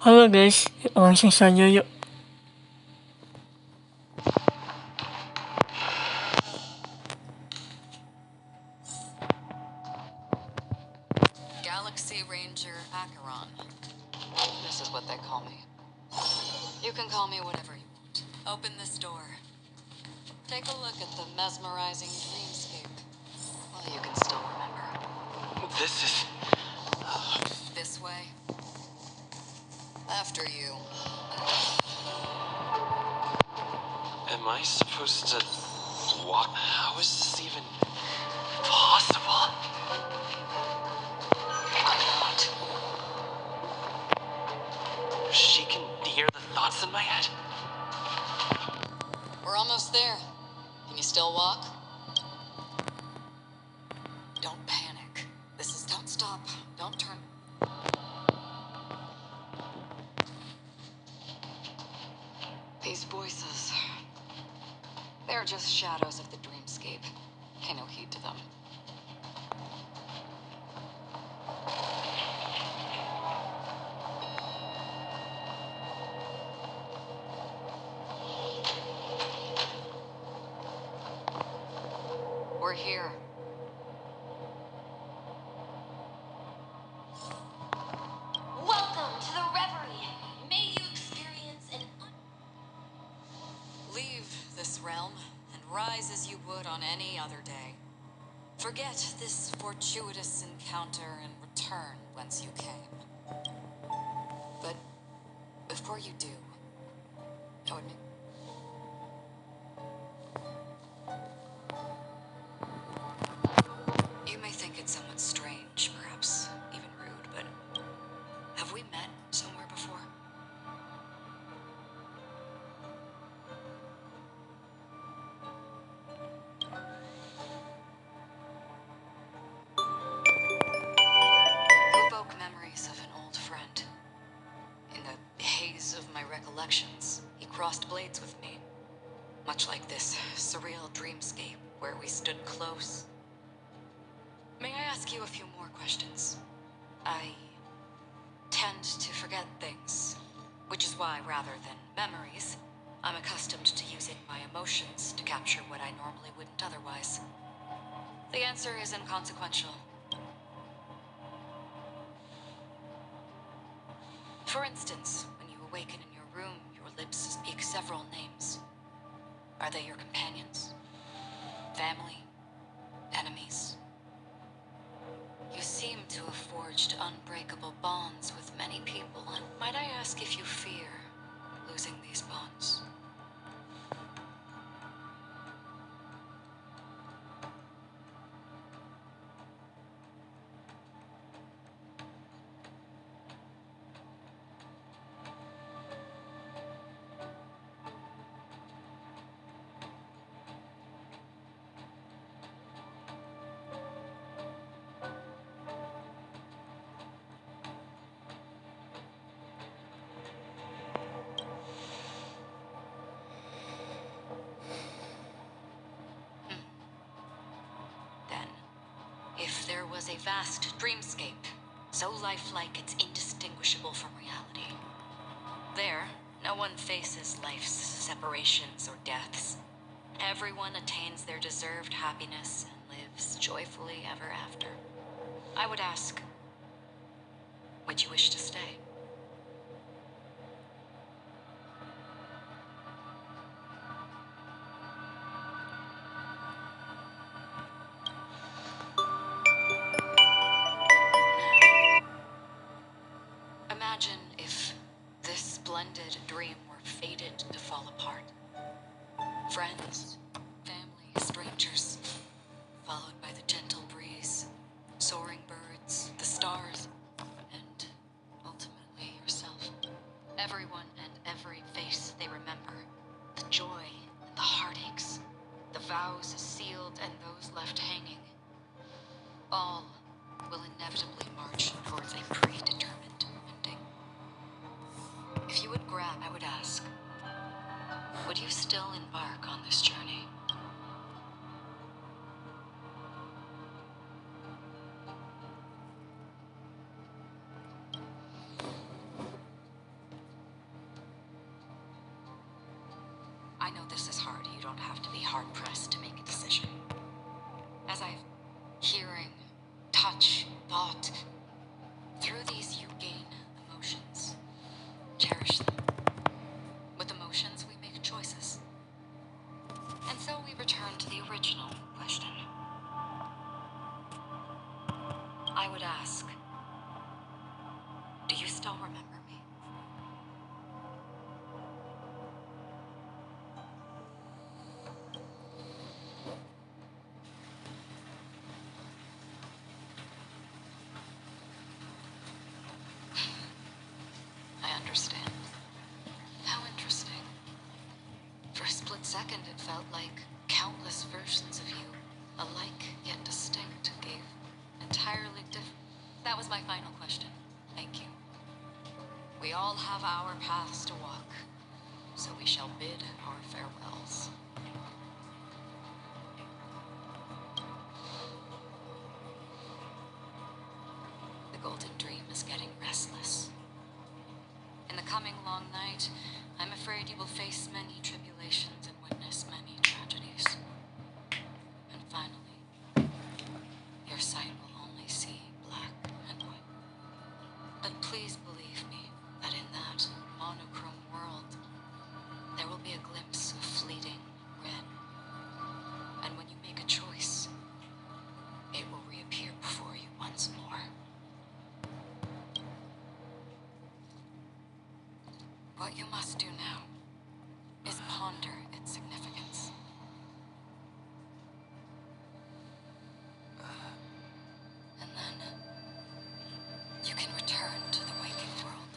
Halo guys, langsung saja yuk. Galaxy Ranger Acheron. This is what they call me. You can call me whatever you want. Open this door. Take a look at the mesmerizing dreamscape. Well, you can still remember. This is... This way. After you. Am I supposed to walk? How is this even possible? What? She can hear the thoughts in my head? We're almost there. Can you still walk? Don't panic. Don't stop. Don't turn. These voices. They're just shadows of the dreamscape. Pay no heed to them. We're here. Welcome to the reverie. May you experience an Leave this realm and rise as you would on any other day. Forget this fortuitous encounter and return whence you came. But before you do, I would make... You may think it somewhat strange, perhaps even rude, but have we met somewhere before? You evoke memories of an old friend. In the haze of my recollections, he crossed blades with me. Much like this surreal dreamscape where we stood close. May I ask you a few more questions? I tend to forget things, which is why, rather than memories, I'm accustomed to using my emotions to capture what I normally wouldn't otherwise. The answer is inconsequential. For instance, when you awaken in your room, your lips speak several names. Are they your companions? Family? Enemies? You seem to have forged unbreakable bonds with many people, and might I ask if you fear losing these bonds? Then, if there was a vast dreamscape, so lifelike it's indistinguishable from reality, there, no one faces life's separations or deaths. Everyone attains their deserved happiness and lives joyfully ever after. I would ask, would you wish to stay? Imagine if this splendid dream were fated to fall apart. Friends, family, strangers, followed by the gentle breeze, soaring birds, the stars, and ultimately yourself. Everyone and every face they remember, the joy and the heartaches, the vows sealed and those left hanging, all will inevitably march towards a predetermined ending. If you would grab, I would ask, would you still embark on this journey? not have to be hard-pressed to make a decision. As I've hearing, touch, thought, through these you gain emotions. Cherish them. With emotions, we make choices. And so we return to the original question. I would ask, do you still remember me? I understand. How interesting. For a split second, it felt like countless versions of you, alike yet distinct, gave entirely different. That was my final question. Thank you. We all have our paths to walk, so we shall bid our farewells. The Golden Dream is getting restless. In the coming long night, I'm afraid you will face many tribulations and witness many tragedies. And finally, your sight will only see black and white. But please believe me that in that monochrome world, there will be a glimpse of fleeting red. And when you make a choice, it will reappear before you once more. What you must do now is ponder its significance. And then you can return to the waking world.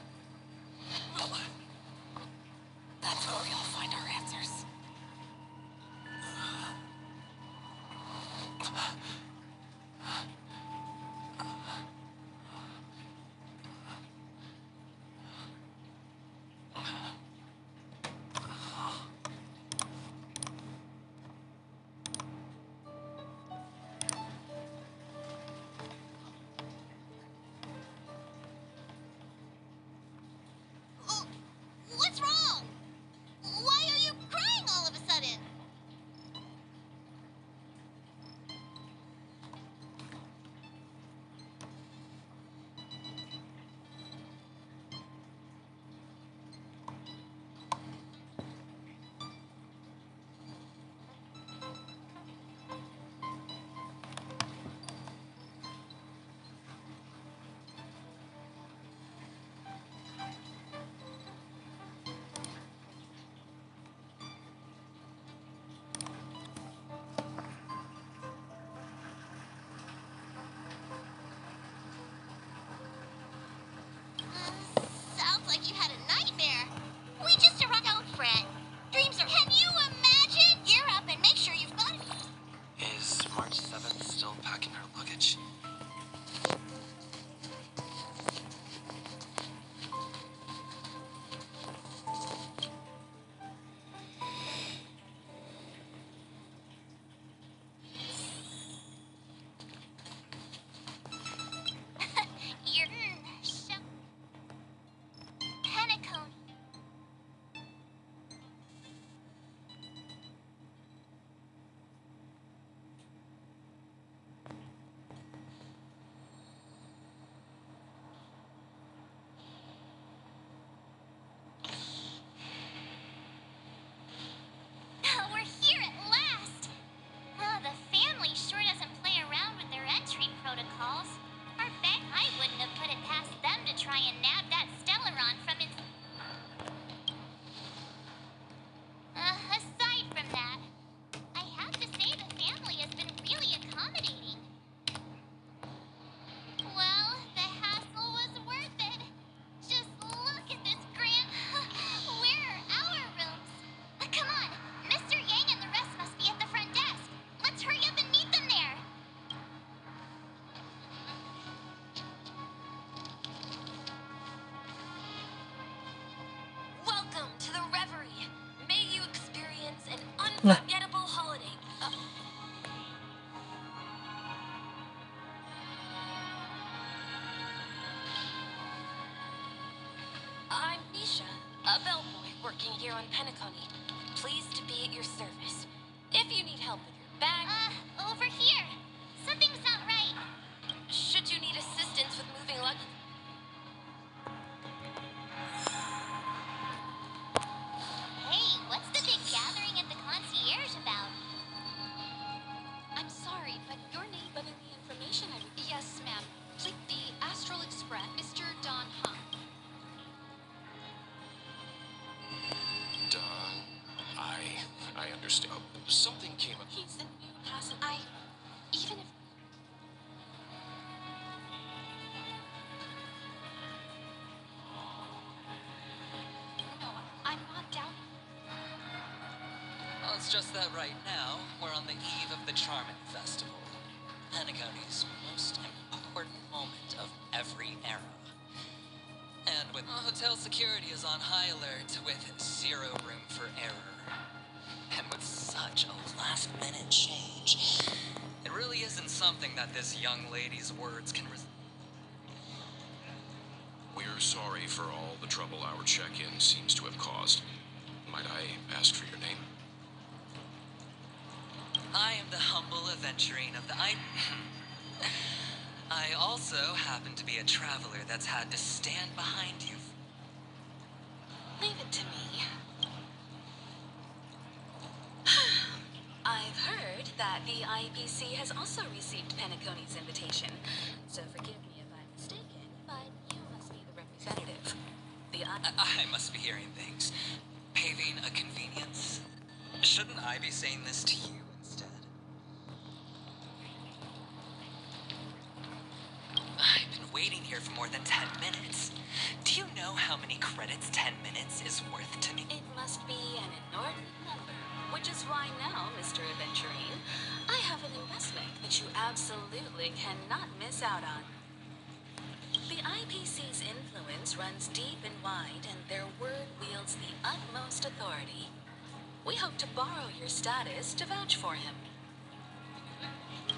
That's where we'll find our answers. What's wrong? Why are you crying all of a sudden? Sounds like you had a nightmare. We just arrived. Don't fret. Dreams are. Can you imagine? Gear up and make sure you've got it. Is March 7th still packing her luggage? You're Pentacone. We're here at last. The family sure doesn't play around with their entry protocols. I wouldn't have put it past them to try and nab that Stellaron from its. Aside from that, I have to say the family has been really accommodating. Well, the hassle was worth it. Just look at this grand. Where are our rooms? Come on, Mr. Yang and the rest must be at the front desk. Let's hurry up and meet them there. Welcome to the Reverie. May you experience an unforgettable holiday. I'm Nisha, a bellboy working here on Pentacone. pleased to be at your service. If you need help with your bag, Over here. Something's not right. should you need assistance with moving luggage, Hey, what's the big gathering at the concierge about? I'm sorry, but your name, but in the information I... Yes, ma'am. Please, the Astral Express, Mr. Don Hung. Don, I understand. Something came up. He's a new passenger. Even if... No, I'm not doubting. Well, it's just that right now, we're on the eve of the Charmin Festival. Penacony's most important moment of every era. And with hotel security is on high alert with zero room for error. And with such a last-minute change, it really isn't something that this young lady's words can We're sorry for all the trouble our check-in seems to have caused. Might I ask for your name? I am the humble aventurine of the I also happen to be a traveler that's had to stand behind you. Leave it to me. I've heard that the IPC has also received Penacony's invitation, so forgive me if I'm mistaken, but you must be the representative. I must be hearing things. Paving a convenience? Shouldn't I be saying this to you instead? I've been waiting here for more than 10 minutes. Do you know how many credits 10 minutes is worth to me? It must be an inordinate number, which is why now, Mr. Aventurine, I have an investment that you absolutely cannot miss out on. The IPC's influence runs deep and wide, and their word wields the utmost authority. We hope to borrow your status to vouch for him.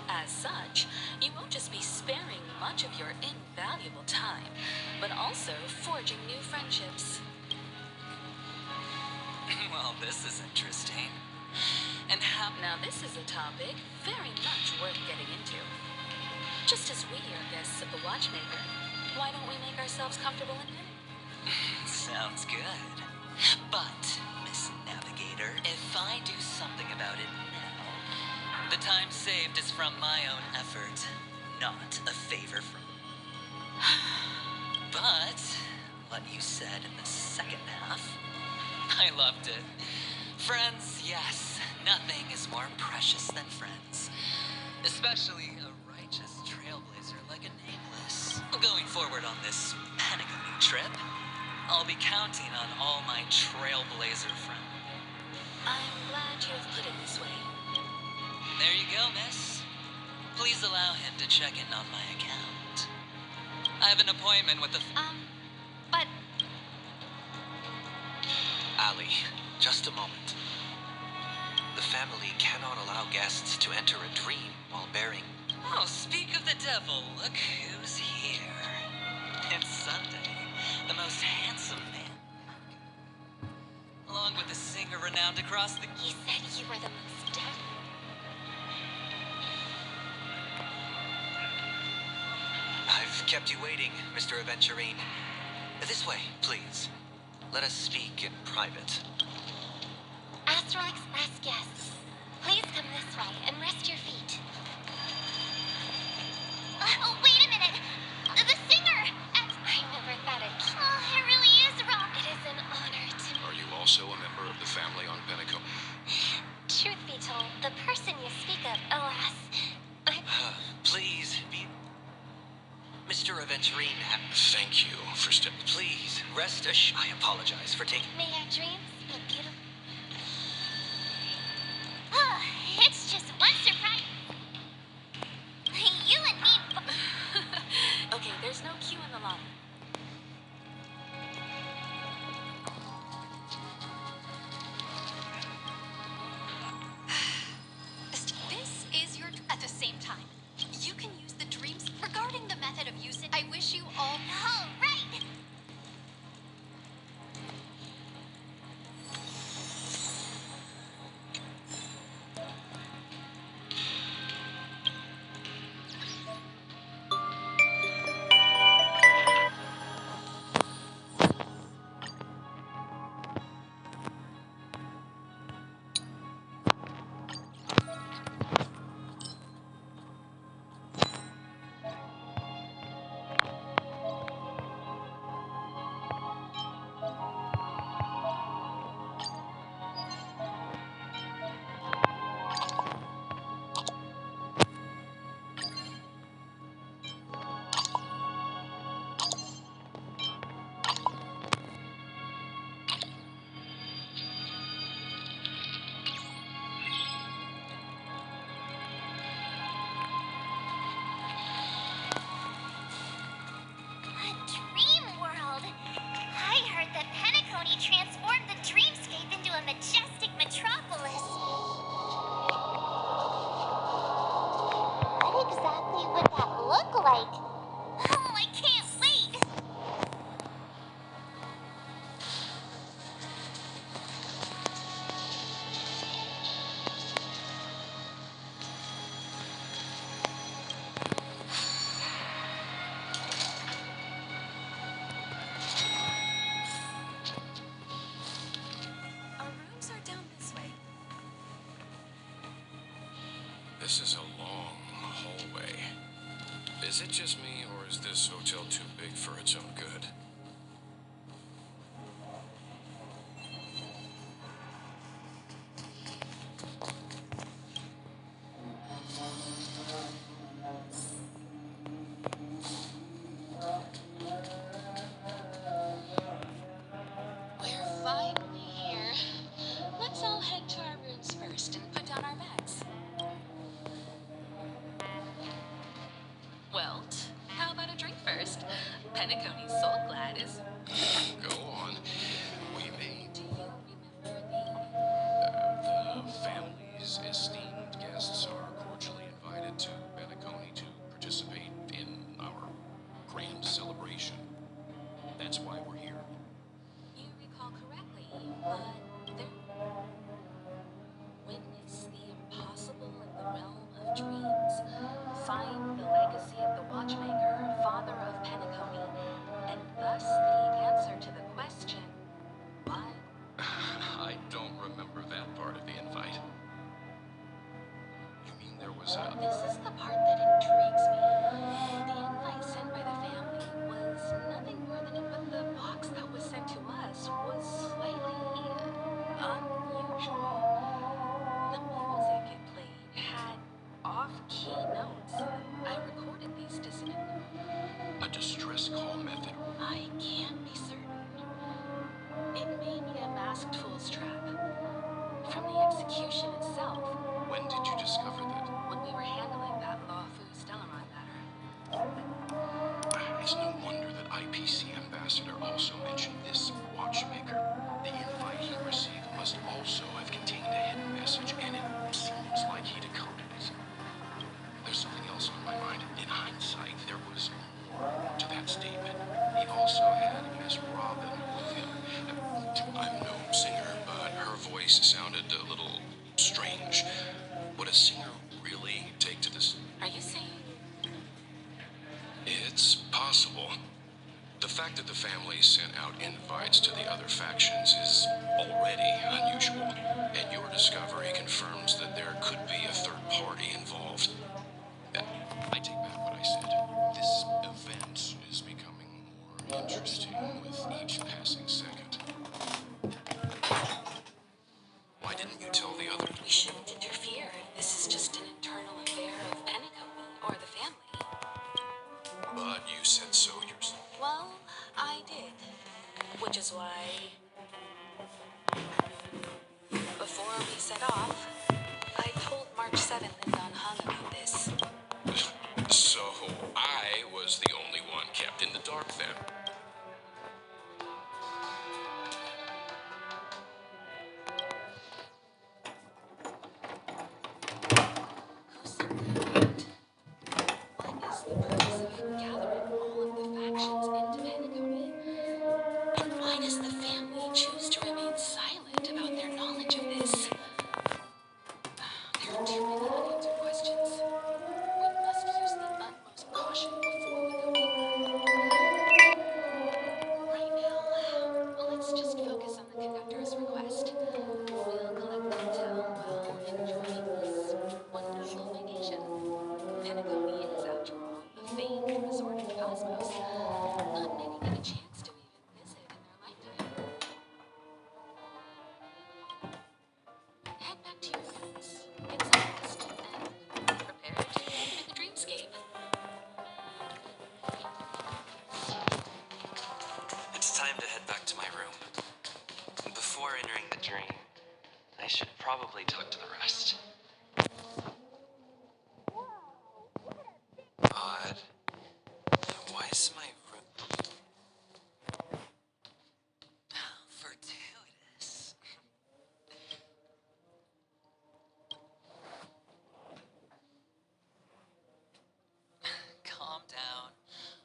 As such, you won't just be sparing much of your invaluable time, but also forging new friendships. Well, this is interesting. And how... Now, this is a topic very much worth getting into. Just as we are guests of the watchmaker, why don't we make ourselves comfortable in bed? Sounds good. But, Miss Navigator, if I do something about it now, the time saved is from my own effort, not a favor from... But, what you said in the second half, I loved it. Friends, yes, nothing is more precious than friends. Especially a righteous trailblazer like a Nameless. Going forward on this Penacony trip, I'll be counting on all my trailblazer friends. I'm glad you have put it this way. There you go, miss. Please allow him to check in on my account. I have an appointment with the... But Ali, just a moment. The family cannot allow guests to enter a dream while bearing... Oh, speak of the devil, look who's here. It's Sunday, the most handsome man. Along with a singer renowned across the... He said you were the most dead. I've kept you waiting, Mr. Aventurine. This way, please. Let us speak in private. Astral Express guests, please come this way and rest your feet. Oh, wait a minute! The singer! I never thought it... Oh, it really is wrong. It is an honor to... Are you also a member of the family on Penacony? Truth be told, the person you speak of, alas, Please, be... Mr. Aventurine, Thank you for please, rest assured. I apologize for taking... may our dreams be beautiful. Oh, it's just one surprise. You and me... okay, there's no queue in the lobby. This is your... At the same time, you can use the dreams regarding the method of use it. I wish you all... Oh, right! This is a long hallway. Is it just me, or is this hotel too big for its own good? We're finally here. Let's all head to our rooms first and put down our bags. Well, how about a drink first? Penacony's Soul Glad is... Go on. We may. Do you remember The family's esteemed guests are cordially invited to Benaconi to participate in our grand celebration. That's why we're here. You recall correctly, but there... Witness the impossible in the realm of dreams. Find the legacy of the Watchmaker, father of Penacony, and thus the answer to the question, why? I don't remember that part of the invite. You mean there was a... This is the part that intrigues me. The invite sent by the family was nothing more than but the box that was sent to us was slightly unusual. The music it played had off-key notes. I recorded these dissonant. a distress call method? I can't be certain. It may be a masked fool's trap. From the execution itself, When did you discover that? when we were handling that Lawfu Stellamon matter. It's no wonder that IPC ambassador also mentioned this watchmaker. The invite he received must also have contained a hidden message, and it seems like he decoded it. There's something else on my mind. In hindsight, there was more to that statement. He also had Miss Robin with him. I'm no singer, but her voice sounded a little strange. Would a singer really take to this? Are you saying? It's possible. The fact that the family sent out invites to the other factions is already unusual, and your discovery confirms that there could be a third party involved. I take back what I said. This event is becoming more interesting with each passing second. Why didn't you tell the others? We shouldn't interfere. This is just an internal affair of Penacony or the family. But you said so yourself. Well, I did. Which is why... Before we set off, I told March 7th and Don Hung about this. So I was the only one kept in the dark then. Who sent that note? What is the purpose of gathering all of the factions into Penacony? And why does the family choose to remain silent about their knowledge of this? There are too many unanswered questions. We must use the utmost caution before we go deeper. Right now, let's just focus on the conductor's request. We'll collect intel while enjoying this wonderful vacation. Penacony is, after all, a famed resort in the cosmos. Not many get a chance to even visit in their lifetime. Head back to your rooms, get some rest, and prepare to enter the dreamscape. It's time to head back to my room. Before entering the dream, I should probably talk to the rest. Odd. Why is my room... Fortuitous. Calm down.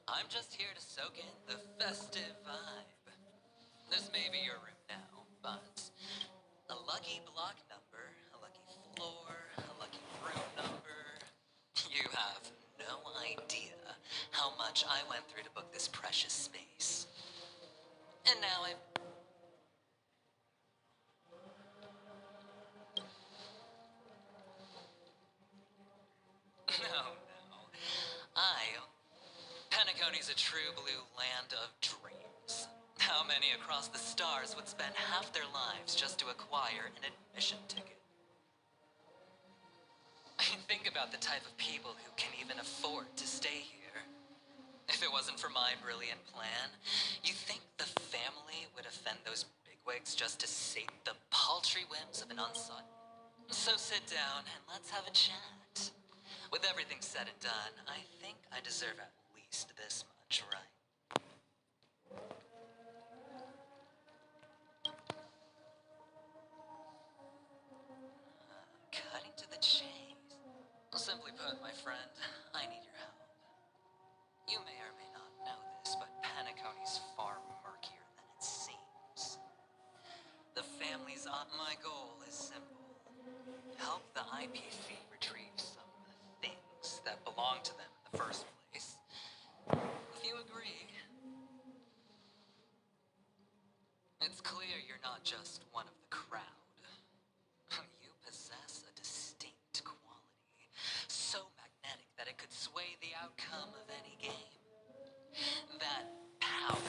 I'm just here to soak in the festive vibe. This may be your room now, but a lucky block number, a lucky floor, a lucky room number. You have no idea how much I went through to book this precious space. And now I'm... the true blue land of dreams. How many across the stars would spend half their lives just to acquire an admission ticket? Think about the type of people who can even afford to stay here. If it wasn't for my brilliant plan, you think the family would offend those bigwigs just to sate the paltry whims of an unsought? So sit down and let's have a chat. With everything said and done, I think I deserve at least this much, right? Cutting to the chase. Simply put, my friend, I need your help. You may or may not know this, but Paniconi's far murkier than it seems. The family's my goal is simple. Help the IPC retrieve some things that belong to them in the first place. If you agree, it's clear you're not just one of the crowd. You possess a distinct quality, so magnetic that it could sway the outcome of any game. That power.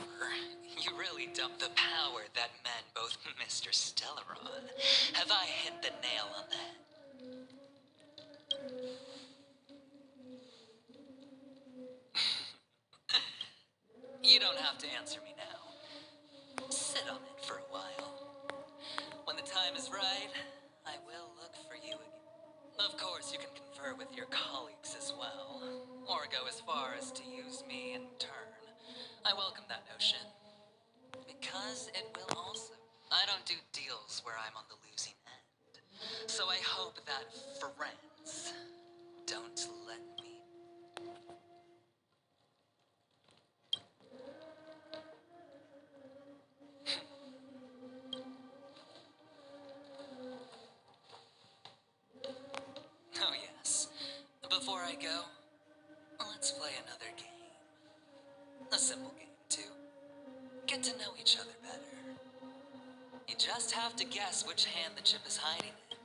You really dump the power that men both Mr. Stellaron. Have I hit the nail on that? You don't have to answer me now. Sit on it for a while. When the time is right, I will look for you again. Of course, you can confer with your colleagues as well, or go as far as to use me in turn. I welcome that notion, because it will also. I don't do deals where I'm on the losing end, so I hope that friends don't let me. Oh yes, before I go, let's play another game. A simple game, too. Get to know each other better. You just have to guess which hand the chip is hiding in.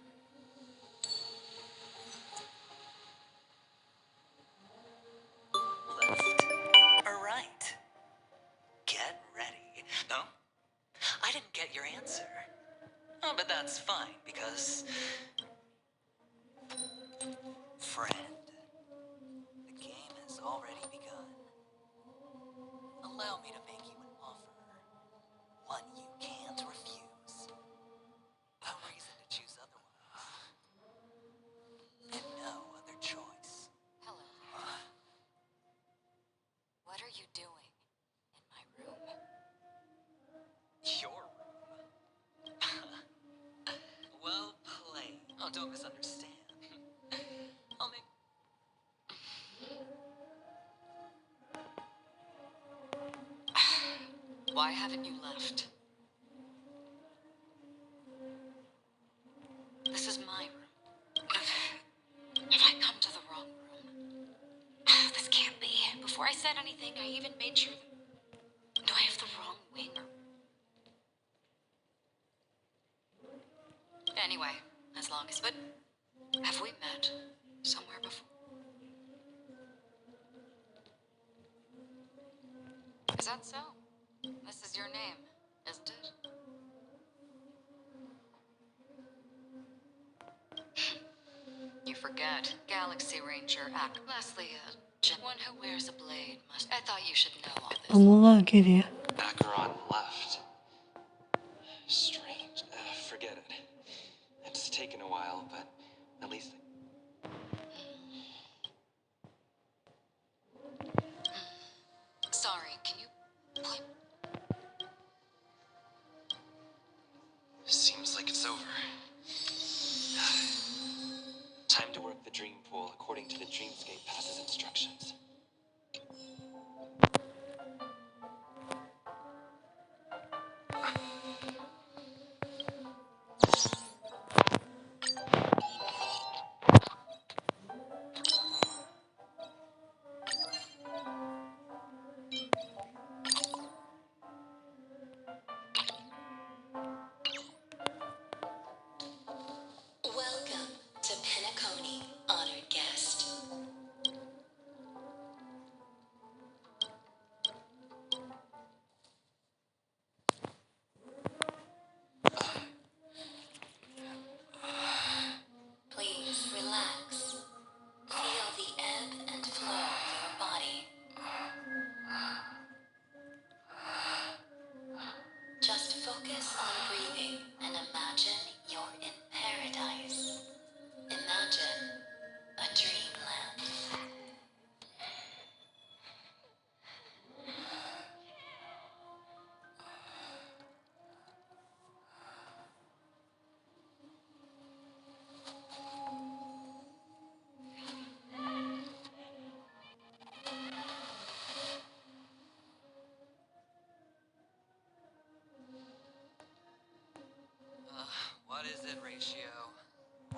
Left or right? Get ready. No? I didn't get your answer. Oh, but that's fine, because... Friend, the game has already begun. Allow me to make you an offer. One you can't refuse. No reason to choose otherwise. And no other choice. Hello. What are you doing in my room? Your room? Well played. Oh, don't misunderstand. I'll make... Why haven't you left? This is my room. Have I come to the wrong room? This can't be. Before I said anything, I even made sure that... Do I have the wrong wing or... Anyway, as long as... But have we met somewhere before? Is that so? This is your name, isn't it? You forget. Galaxy Ranger Act. Lastly, one who wears a blade must... I thought you should know all this. Allah geliyor. Acheron left. Strange. Forget it. It's taken a while, but at least... Sorry, can you play... Seems like it's over. Time to work the dream pool according to the Dreamscape Pass's instructions.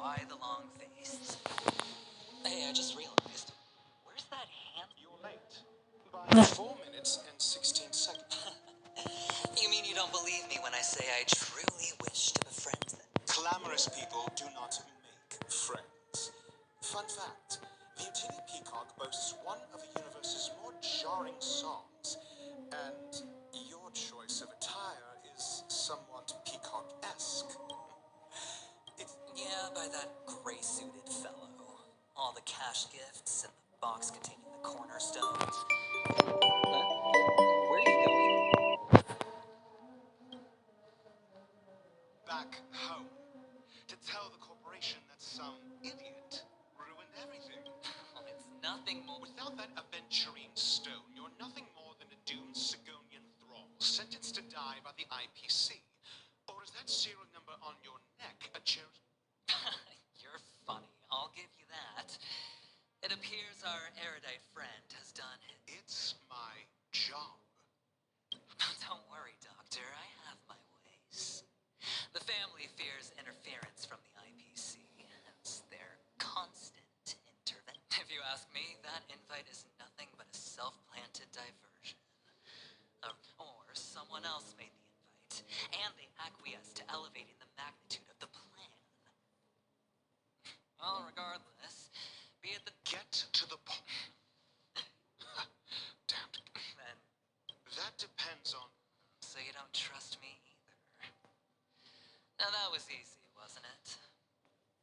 why the long face? Hey, I just realized. Where's that hand? You're late. By 4 minutes and 16 seconds. You mean you don't believe me when I say I truly wish to befriend them? Glamorous people do not make friends. Fun fact, the Utini Peacock boasts one of the universe's more jarring songs, and your choice of attire is somewhat peacock-esque. Yeah, by that gray-suited fellow. All the cash gifts and the box containing the cornerstones. Where are you going? Back home to tell the corporation that some idiot ruined everything. Well, it's nothing more. Without that aventurine stone, you're nothing more than a doomed Sigonian thrall, sentenced to die by the IPC. Or is that serial number on your neck a cherry? You're funny, I'll give you that. It appears our erudite friend has done it. It's my job. Don't worry, Doctor, I have my ways. The family fears interference from the IPC, hence their constant intervention. If you ask me, that invite is nothing but a self-planted diversion. Or someone else made the invite, and they acquiesced to elevating the magnitude of the plan. Well, regardless, be it the... Get to the point. Damn. Then, That depends on... so you don't trust me either. Now that was easy, wasn't it?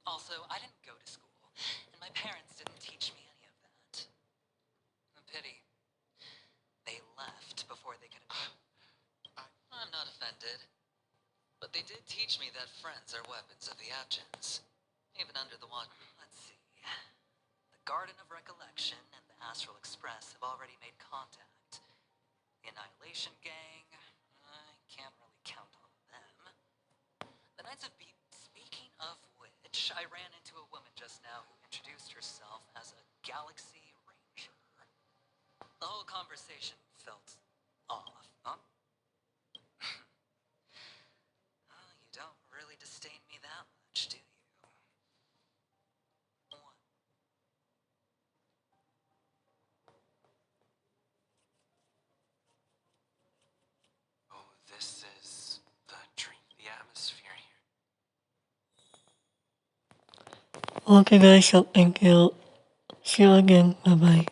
Also, I didn't go to school, and my parents didn't teach me any of that. A pity. They left before they could have... I'm not offended. But they did teach me that friends are weapons of the abjects. Even under the water. Let's see. The Garden of Recollection and the Astral Express have already made contact. The Annihilation Gang, I can't really count on them. The Knights of Beat, speaking of which, I ran into a woman just now who introduced herself as a Galaxy Ranger. The whole conversation felt off, huh? Oh, you don't really disdain me that much, do you? What? Oh, this is the dream, the atmosphere here. Okay guys, so thank you. See you again. Bye bye.